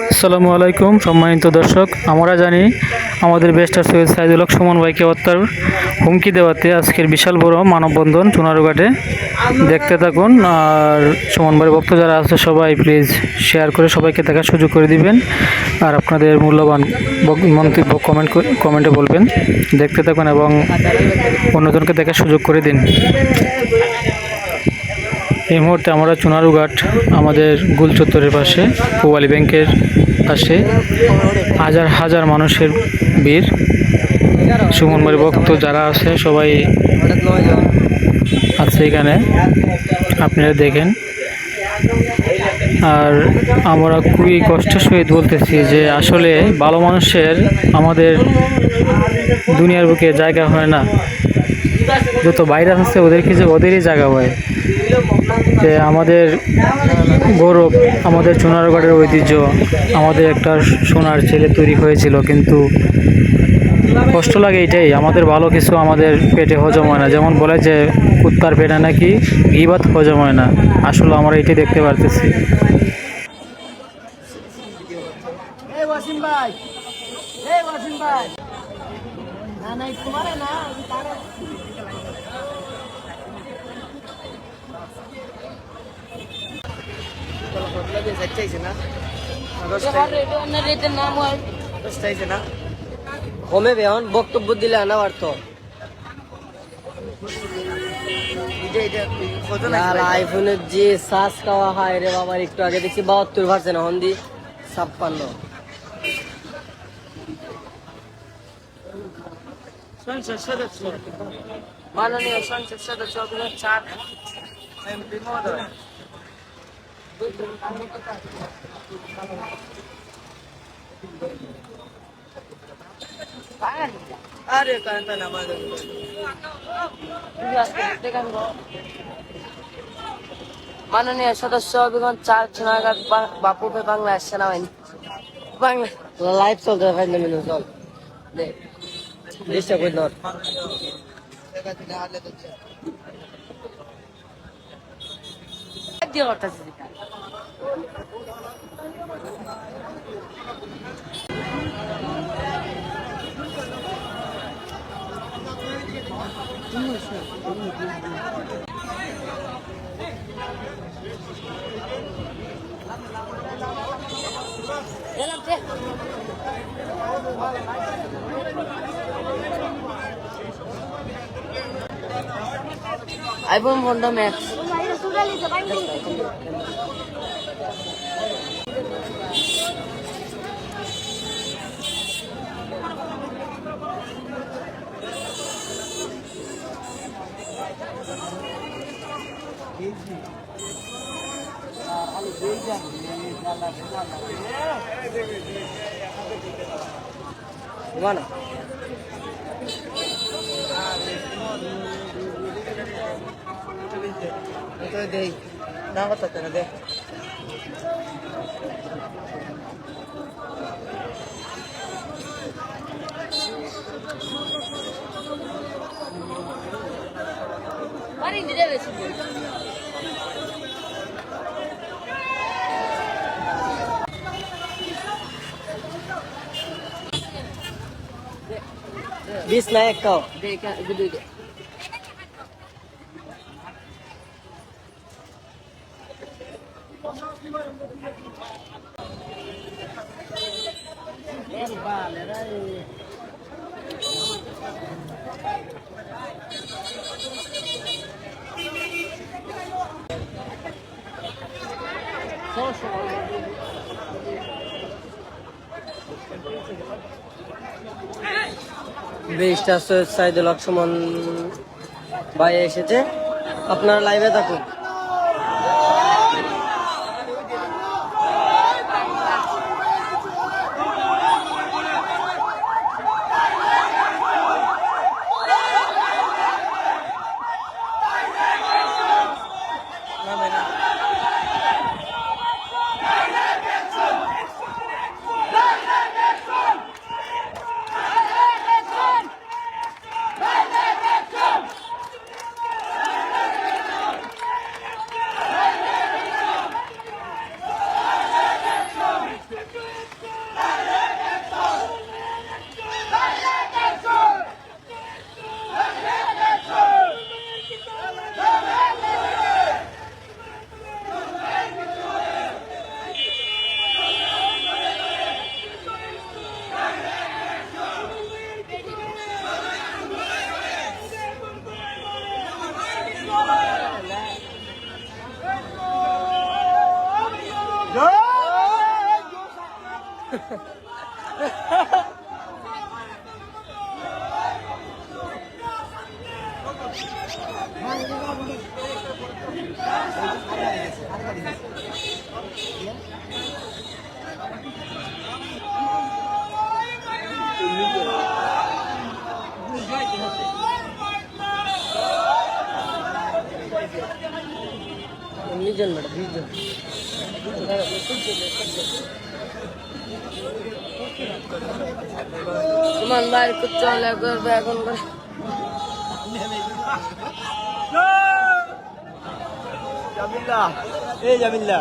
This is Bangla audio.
আসসালামু আলাইকুম সম্মানিত দর্শক, আমরা জানি আমাদের ব্যারিস্টার সৈয়দ সাইদুল হক সুমন ভাইকে হত্যার হুমকি দেওয়াতে আজকের বিশাল বড় মানববন্ধন চুনারুঘাটে। দেখতে থাকুন। আর সুমন ভাইয়ের ভক্ত যারা আছে সবাই প্লিজ শেয়ার করে সবাইকে দেখার সুযোগ করে দিবেন। আর আপনাদের মূল্যবান মন্তব্য কমেন্টে বলবেন। দেখতে থাকুন এবং অন্যজনকে দেখার সুযোগ করে দিন। এই মুহূর্তে আমরা চুনারুঘাট আমাদের গুল চত্বরের পাশে, পূবালী ব্যাংকের পাশে হাজার হাজার মানুষের ভিড়। সুমন ভাইয়ের ভক্ত যারা আছে সবাই আছে এখানে, আপনারা দেখেন। আর আমরা খুবই কষ্টের সহিত বলতেছি যে আসলে ভালো মানুষের আমাদের দুনিয়ার বুকে জায়গা হয় না। যত ভাইরাস আছে ওদেরই জায়গা হয়। যে আমাদের গৌরব, আমাদের চুনারুঘাটের ঐতিহ্য, আমাদের একটা সোনার ছেলে তৈরি হয়েছিল, কিন্তু কষ্ট লাগে এটাই, আমাদের ভালো কিছু আমাদের পেটে হজম হয় না। যেমন বলে যে কুত্তার পেটে নাকি গিবাত হজম হয় না, আসলে আমরা এটাই দেখতে পারতেছি। কমে বেহন বক্তব্য দিলে না অর্থ আইফোনের যে শ্বাস খাওয়া হয় রে বাবার, একটু আগে দেখছি 72% এখন দি 56। সংসদ সদস্য, মাননীয় সংসদ সদস্য চার এমপি মহোদয়। আরে কান্তা না মাননীয় সদস্য অভিগণ 4 চুনারুঘাট বাপুপে বাংলাদেশ সেনাবাহিনী বাংলা লাইভ চলতে 5 মিনিট চল ডিস্টার্ব করতে না। iPhone Honda Max gimana? Itu deh, nama tatanya deh. Mari ini deh besok. Bis naik kau. Dek, gede deh. Barrister Syed Saidul Haque Sumon ভাই এসেছে, আপনারা লাইভে থাকুন। নিজন ম্যাডাম নিজন সুমান ভাই চলে করবে এখন করে জামিল্লা এই জামিল্লা